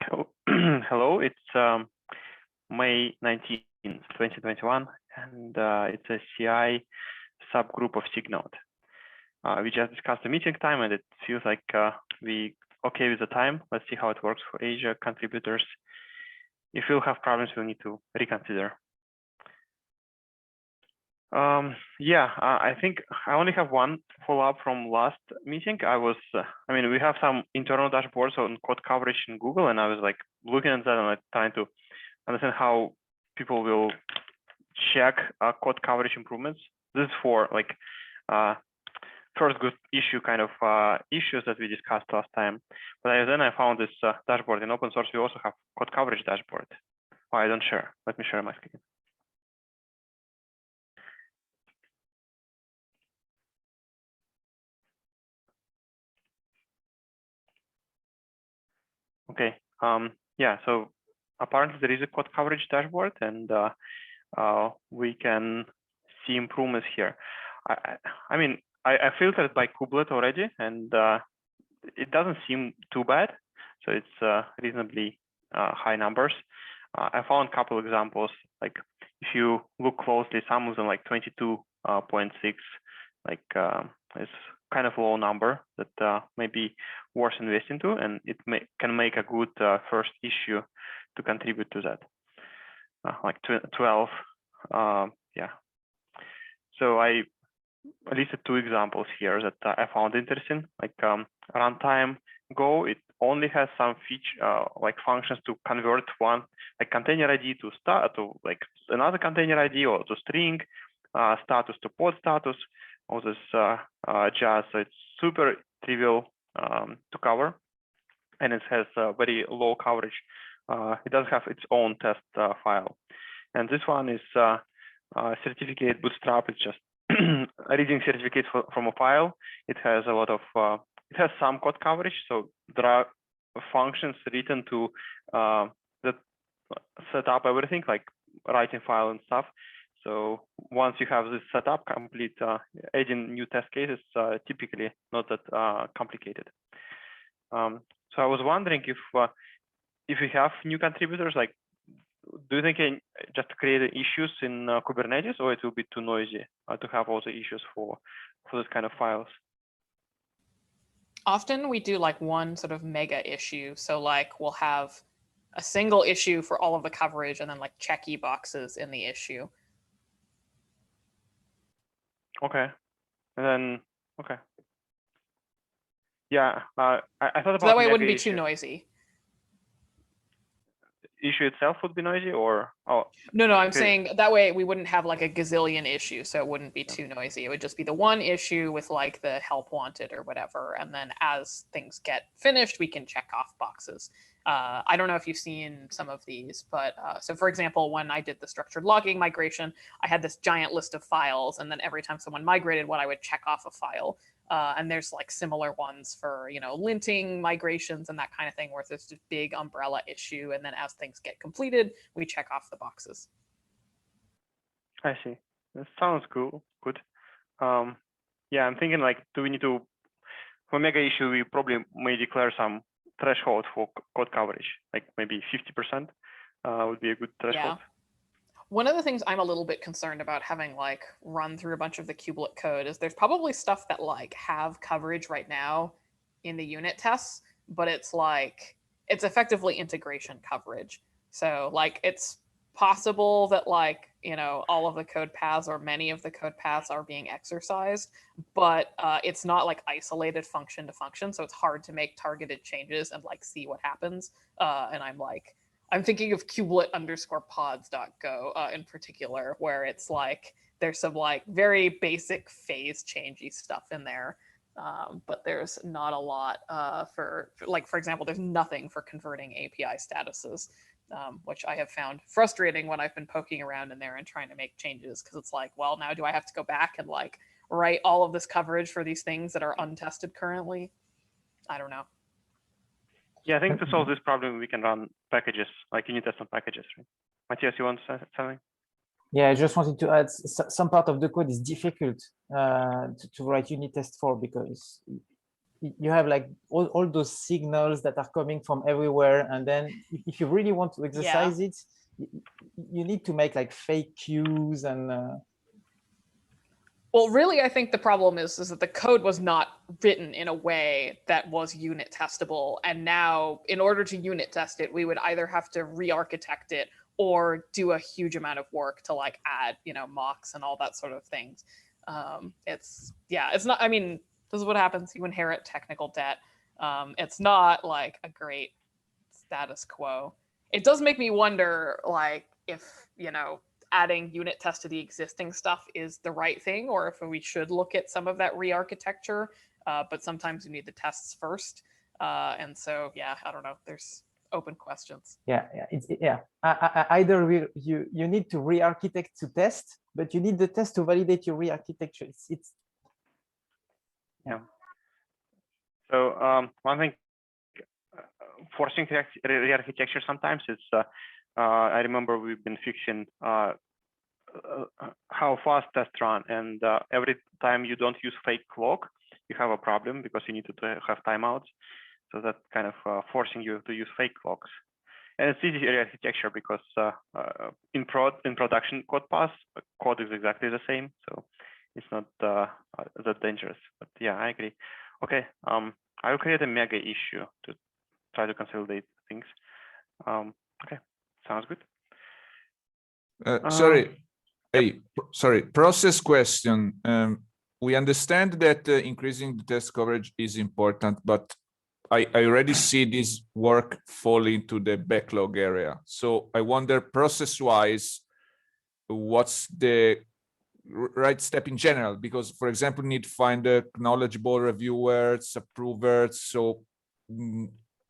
Hello, it's May 19th, 2021, and it's a CI subgroup of SIG Node. We just discussed the meeting time, and it feels like we okay with the time. Let's see how it works for Asia contributors. If we'll have problems, we'll need to reconsider. I think I only have one follow-up from last meeting. I mean, we have some internal dashboards on code coverage in Google, and I was like looking at that and like trying to understand how people will check code coverage improvements. This is for like first good issue kind of issues that we discussed last time. But then I found this dashboard in open source. We also have code coverage dashboard. Why I don't share? Let me share my screen. Okay. Yeah. So apparently there is a code coverage dashboard, and we can see improvements here. I mean, I filtered by kubelet already, and it doesn't seem too bad. So it's reasonably high numbers. I found a couple examples. Like if you look closely, some of them like 22.6, like it's kind of low number that may be worth investing to, and it can make a good first issue to contribute to that. Like 12, yeah. So I listed two examples here that I found interesting. Like runtime Go, it only has some feature like functions to convert one like container ID to like another container ID or to string, status to pod status, all this jazz. So it's super trivial to cover, and it has very low coverage. It does have its own test file, and this one is certificate bootstrap. It's just reading certificates from a file. It has a lot of it has some code coverage, so there are functions written to that set up everything, like writing file and stuff. So once you have this set up complete, adding new test cases typically not that complicated. So I was wondering if we have new contributors, like, do you think just create issues in Kubernetes, or it will be too noisy to have all the issues for this kind of files? Often we do like one sort of mega issue. So like we'll have a single issue for all of the coverage and then like checky boxes in the issue. Okay. And then, okay. Yeah, I thought about so that way it wouldn't be issue. Too noisy. Issue itself would be noisy, or no, I'm saying that way we wouldn't have like a gazillion issues, so it wouldn't be too noisy. It would just be the one issue with like the help wanted or whatever, and then as things get finished, we can check off boxes. I don't know if you've seen some of these, but so for example, when I did the structured logging migration, I had this giant list of files, and then every time someone migrated one, I would check off a file. And there's like similar ones for, linting migrations and that kind of thing, where there's this big umbrella issue. And then as things get completed, we check off the boxes. I see. That sounds cool. Good. Yeah, I'm thinking like, do we need to, for mega issue, we probably may declare some threshold for code coverage, like maybe 50% would be a good threshold. Yeah. One of the things I'm a little bit concerned about having like run through a bunch of the kubelet code is there's probably stuff that like have coverage right now in the unit tests, but it's like, it's effectively integration coverage. So like it's possible that like, all of the code paths or many of the code paths are being exercised, but it's not like isolated function to function. So it's hard to make targeted changes and like see what happens. And I'm thinking of kubelet_pods.go in particular, where it's like there's some like very basic phase changey stuff in there, but there's not a lot for example, there's nothing for converting API statuses, which I have found frustrating when I've been poking around in there and trying to make changes, because it's like, well, now do I have to go back and like write all of this coverage for these things that are untested currently? I don't know. Yeah, I think to solve this problem, we can run packages, like unit test on packages, right? Matthias, you want to say something? Yeah, I just wanted to add some part of the code is difficult to write unit test for, because you have like all those signals that are coming from everywhere, and then if you really want to exercise it, you need to make like fake queues and. Well, really, I think the problem is that the code was not written in a way that was unit testable. And now, in order to unit test it, we would either have to re-architect it or do a huge amount of work to like add, mocks and all that sort of things. It's not, I mean, this is what happens. You inherit technical debt. It's not like a great status quo. It does make me wonder, like, if, adding unit test to the existing stuff is the right thing, or if we should look at some of that re-architecture. But sometimes you need the tests first. And so, yeah, I don't know. There's open questions. Yeah. Either you need to re-architect to test, but you need the test to validate your re-architecture. Yeah. So one thing, forcing re-architecture sometimes is. I remember we've been fixing how fast tests run, and every time you don't use fake clock, you have a problem because you need to have timeouts. So that's kind of forcing you to use fake clocks. And it's easy architecture because in production code path, code is exactly the same, so it's not that dangerous. But yeah, I agree. Okay, I will create a mega issue to try to consolidate things. Okay, sounds good. Sorry. Hey, sorry. Process question. We understand that increasing the test coverage is important, but I already see this work fall into the backlog area. So I wonder, process-wise, what's the right step in general? Because, for example, need to find knowledgeable reviewers, approvers. So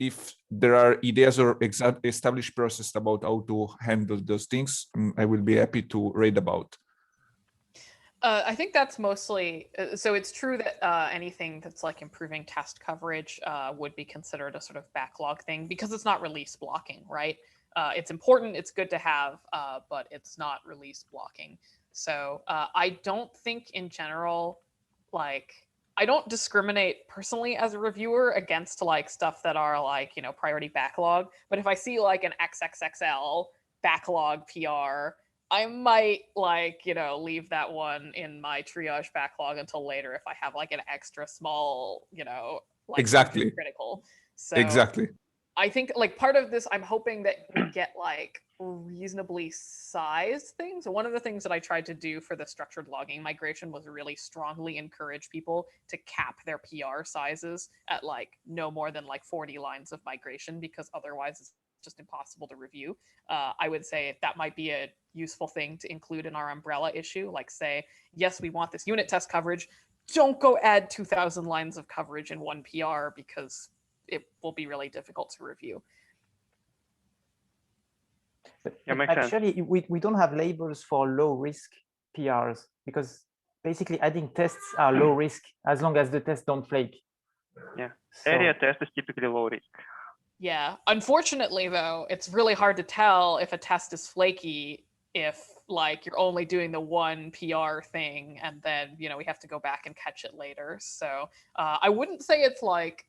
if there are ideas or established process about how to handle those things, I will be happy to read about. I think that's mostly, so it's true that anything that's like improving test coverage would be considered a sort of backlog thing because it's not release blocking, right? It's important, it's good to have, but it's not release blocking. So I don't think in general, like, I don't discriminate personally as a reviewer against like stuff that are like, priority backlog. But if I see like an XXXL backlog PR, I might like, leave that one in my triage backlog until later if I have like an extra small, like exactly critical. So exactly. I think like part of this, I'm hoping that we get like reasonably sized things. One of the things that I tried to do for the structured logging migration was really strongly encourage people to cap their PR sizes at like no more than like 40 lines of migration, because otherwise it's just impossible to review. I would say that might be a useful thing to include in our umbrella issue. Like say, yes, we want this unit test coverage. Don't go add 2,000 lines of coverage in one PR because it will be really difficult to review. Yeah, makes actually, sense. we don't have labels for low risk PRs because basically adding tests are low risk as long as the tests don't flake. Yeah, so, area test is typically low risk. Yeah, unfortunately though, it's really hard to tell if a test is flaky if like you're only doing the one PR thing and then, we have to go back and catch it later. So I wouldn't say it's like,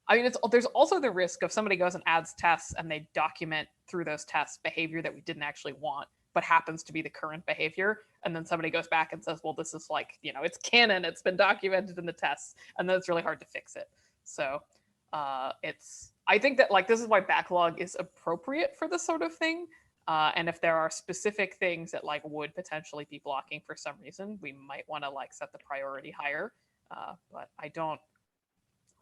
I mean, there's also the risk of somebody goes and adds tests and they document through those tests behavior that we didn't actually want, but happens to be the current behavior. And then somebody goes back and says, well, this is like, it's canon, it's been documented in the tests. And then it's really hard to fix it. So I think that like, this is why backlog is appropriate for this sort of thing. And if there are specific things that like would potentially be blocking for some reason, we might want to like set the priority higher. But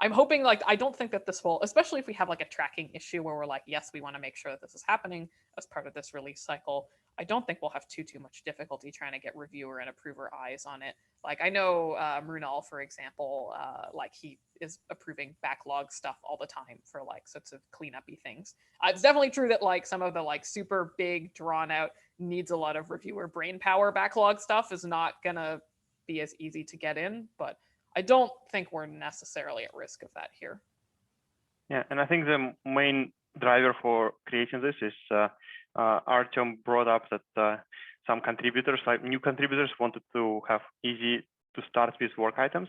I'm hoping like, I don't think that this will, especially if we have like a tracking issue where we're like, yes, we want to make sure that this is happening as part of this release cycle. I don't think we'll have too much difficulty trying to get reviewer and approver eyes on it. Like I know Mrunal, for example, like he is approving backlog stuff all the time for like sorts of cleanup-y things. It's definitely true that like some of the like super big drawn out needs a lot of reviewer brain power backlog stuff is not gonna be as easy to get in, but I don't think we're necessarily at risk of that here. Yeah, and I think the main driver for creating this is Artem brought up that some contributors, like new contributors, wanted to have easy to start with work items.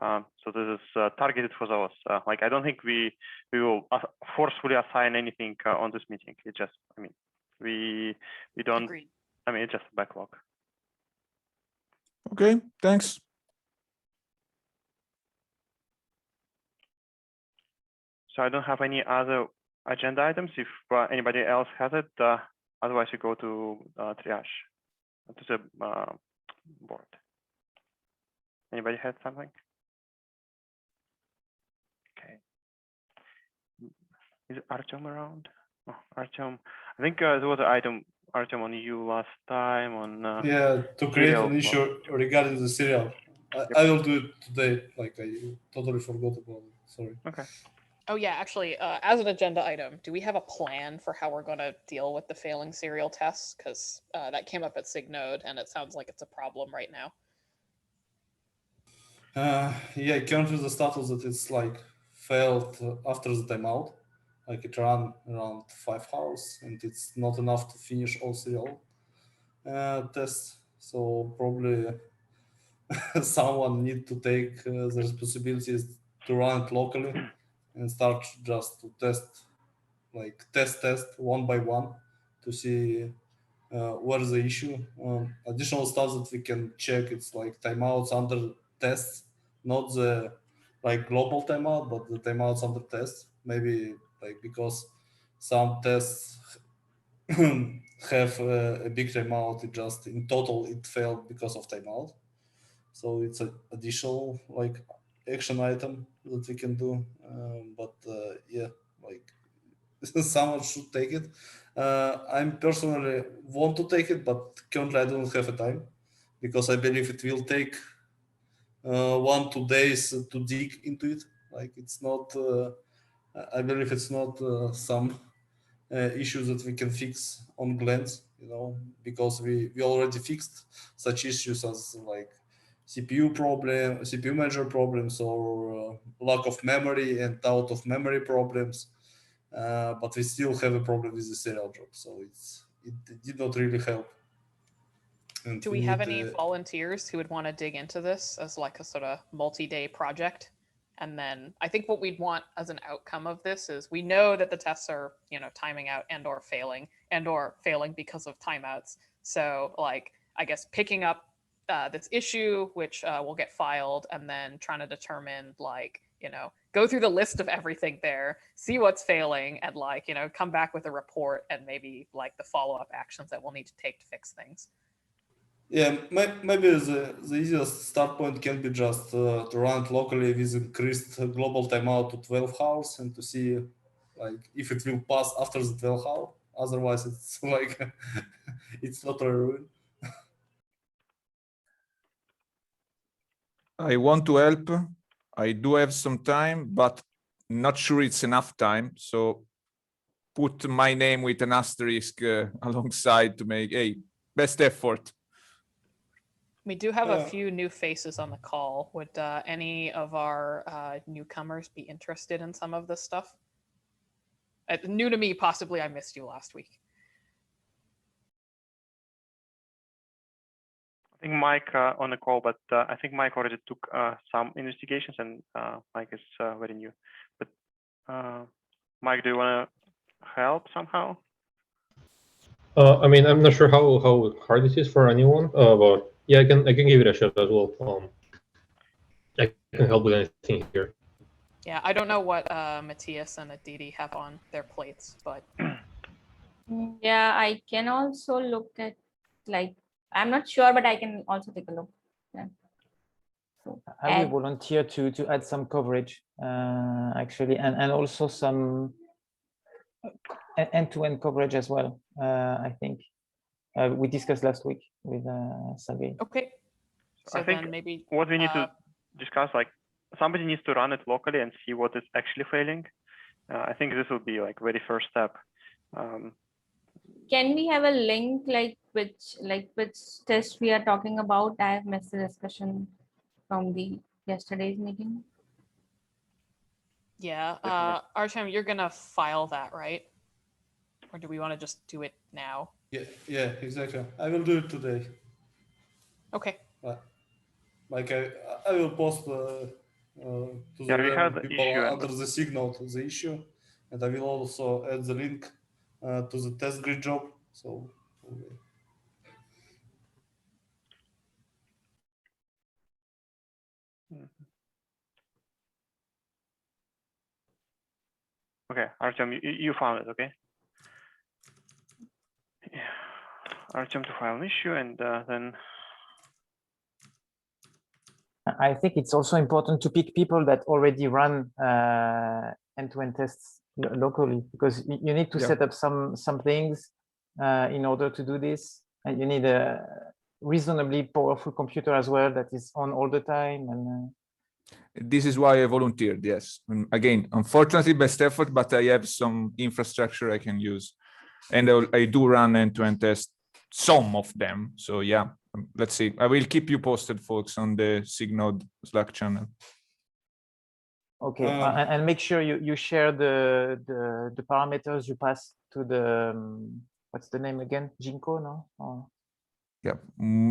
So this is targeted for those. Like I don't think we will forcefully assign anything on this meeting. It just, I mean, we don't. Agreed. I mean, it's just a backlog. Okay, thanks. So I don't have any other agenda items. If anybody else has it, otherwise we go to triage, to the board. Anybody had something? Okay. Is Artem around? Oh, Artem, I think there was an item, Artem, on you last time on. Yeah, to create serial an issue regarding the serial. I will do it today. Like I totally forgot about it. Sorry. Okay. Oh yeah, actually, as an agenda item, do we have a plan for how we're going to deal with the failing serial tests? Because that came up at SIG Node, and it sounds like it's a problem right now. Yeah, currently the status that it's like failed after the timeout. Like it ran around 5 hours, and it's not enough to finish all serial tests. So probably someone need to take the responsibilities to run it locally and start just to test one by one to see where's the issue. Additional stuff that we can check, it's like timeouts under tests, not the like global timeout, but the timeouts under tests. Maybe like because some tests have a big timeout, it just in total it failed because of timeout. So it's an additional like action item that we can do. Yeah, like someone should take it. I'm personally want to take it, but currently I don't have a time because I believe it will take 1-2 days to dig into it. Like it's not. I believe it's not some issues that we can fix on glance, you know, because we already fixed such issues as like CPU measure problems, or lack of memory and out of memory problems. But we still have a problem with the serial drop, so it did not really help. And Do we have any volunteers who would want to dig into this as like a sort of multi-day project? And then I think what we'd want as an outcome of this is we know that the tests are, you know, timing out and or failing because of timeouts. So like, I guess picking up this issue, which will get filed, and then trying to determine like, you know, go through the list of everything there, see what's failing, and like, you know, come back with a report and maybe like the follow-up actions that we'll need to take to fix things. Yeah, maybe the easiest start point can be just to run it locally with increased global timeout to 12 hours and to see like if it will pass after the 12 hour. Otherwise, it's like it's not a ruin. I want to help. I do have some time, but not sure it's enough time. So put my name with an asterisk alongside to make a best effort. We do have a few new faces on the call. Would any of our newcomers be interested in some of this stuff? New to me, possibly. I missed you last week. I think Mike on the call, but I think Mike already took some investigations, and Mike is very new. But Mike, do you want to help somehow? I mean, I'm not sure how hard it is for anyone, but yeah, I can give it a shot as well. I can help with anything here. Yeah, I don't know what Matthias and Aditi have on their plates, but yeah, I can also look at, like, I'm not sure, but I can also take a look. Yeah. So, I will volunteer to add some coverage actually, and also some end-to-end coverage as well. I think we discussed last week with Sergey. Okay. So I think then maybe what we need to discuss, like somebody needs to run it locally and see what is actually failing. I think this will be like very first step. Can we have a link like which test we are talking about? I have missed the discussion from the yesterday's meeting. Yeah, Artem, you're gonna file that, right? Or do we want to just do it now? Yeah, exactly. I will do it today. Okay. Like I will post to Yeah, we the had the people issue under the SIG Node, the issue, and I will also add the link to the test grid job. So. Okay, Artem, you found it, okay? Yeah. Artem to file an issue, and then. I think it's also important to pick people that already run end-to-end tests locally, because you need to set up some things in order to do this, and you need a reasonably powerful computer as well that is on all the time. And this is why I volunteered. Yes, and again, unfortunately, best effort, but I have some infrastructure I can use, and I do run end-to-end tests, some of them. So yeah. Let's see. I will keep you posted, folks, on the SIG Node Slack channel. Okay, and make sure you share the parameters you pass to the what's the name again? Jinko, no? Or... Yeah,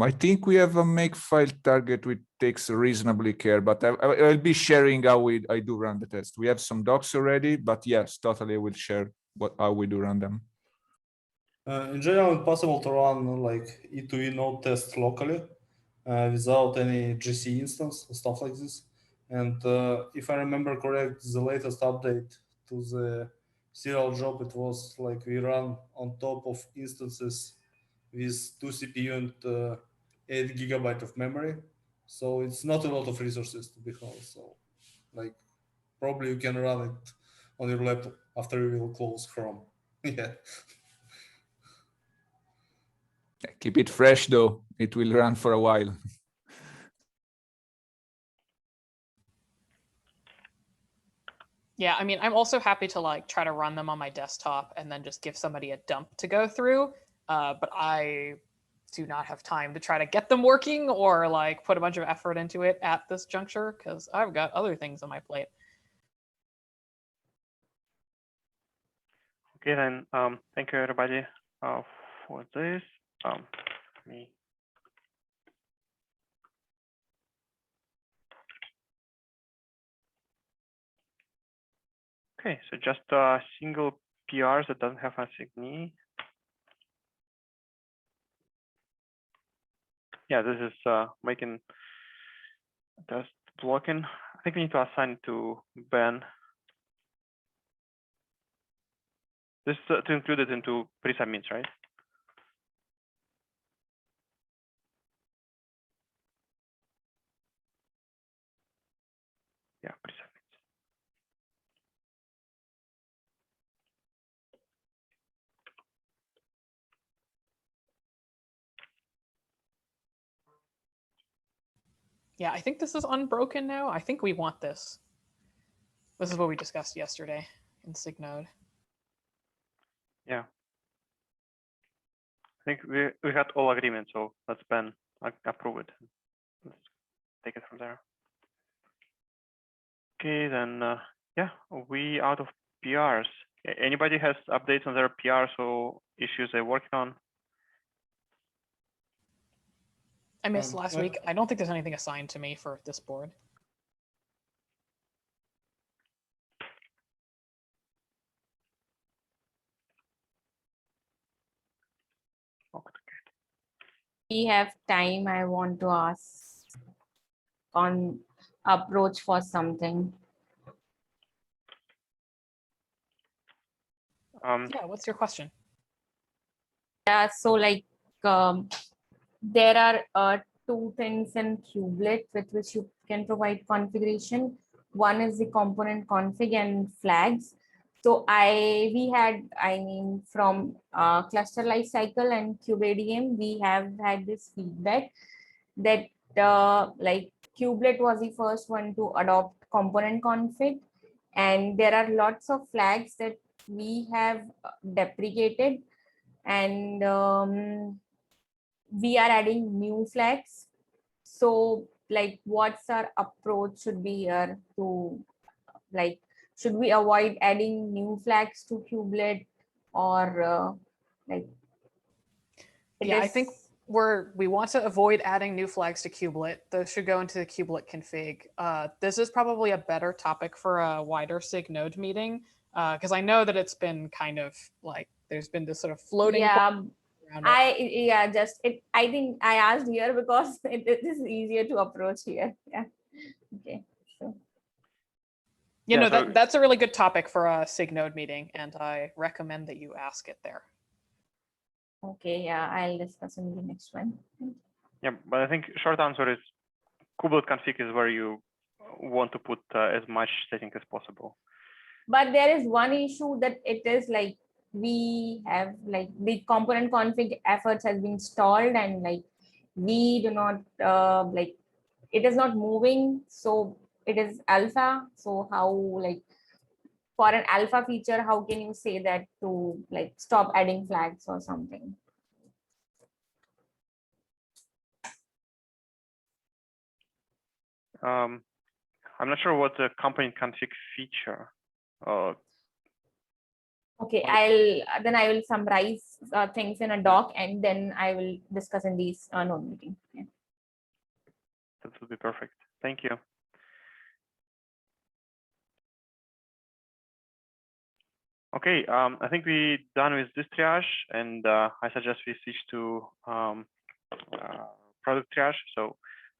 I think we have a makefile target which takes reasonably care, but I'll be sharing how I do run the test. We have some docs already, but yes, totally, I will share how we do run them. In general, it's possible to run like E2E node tests locally without any GC instance or stuff like this. And if I remember correct, the latest update to the serial job, it was like we run on top of instances with 2 CPU and 8 GB of memory. So it's not a lot of resources, to be honest. So like probably you can run it on your laptop after you will close Chrome. Yeah. Keep it fresh, though. It will run for a while. Yeah, I mean, I'm also happy to like try to run them on my desktop and then just give somebody a dump to go through. But I do not have time to try to get them working or like put a bunch of effort into it at this juncture because I've got other things on my plate. Okay, then thank you everybody for this. Me. Okay, so just a single PRs that doesn't have a SIG. Yeah, this is making test blocking. I think we need to assign it to Ben. This is to include it into pre-submits, right? Yeah, pre-submits. Yeah, I think this is unbroken now. I think we want this. This is what we discussed yesterday in SIG Node. Yeah. I think we had all agreements, so let's Ben approve it. Let's take it from there. Okay, then yeah, we out of PRs. Anybody has updates on their PRs or issues they're working on? I missed last week. I don't think there's anything assigned to me for this board. We have time. I want to ask on approach for something. Yeah, what's your question? Yeah, so like there are 2 things in kubelet with which you can provide configuration. One is the component config and flags. So from cluster lifecycle and kubeadm, we have had this feedback that like kubelet was the first one to adopt component config, and there are lots of flags that we have deprecated, and we are adding new flags. So like what's our approach should be here to like, should we avoid adding new flags to kubelet or like yeah, I think we want to avoid adding new flags to kubelet. Those should go into the kubelet config. This is probably a better topic for a wider SIG node meeting, because I know that it's been kind of like there's been this sort of floating. Yeah, around it. I think I asked here because it is easier to approach here. Yeah. Okay. So. You know, so that's a really good topic for a SIG node meeting, and I recommend that you ask it there. Okay, yeah, I'll discuss in the next one. yeah, but I think short answer is kubelet config is where you want to put as much setting as possible. But there is one issue that it is like we have like the component config efforts has been stalled and like we do not like it is not moving. So it is alpha. So how like for an alpha feature, how can you say that to like stop adding flags or something? I'm not sure what the company config feature. Okay, I will summarize things in a doc and then I will discuss in these node meeting. Yeah. That would be perfect. Thank you. Okay, I think we're done with this triage, and I suggest we switch to product triage. So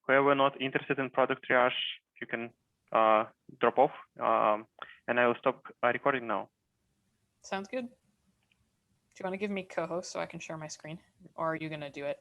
whoever not interested in product triage, you can drop off, and I will stop recording now. Sounds good. Do you want to give me co-host so I can share my screen, or are you gonna do it?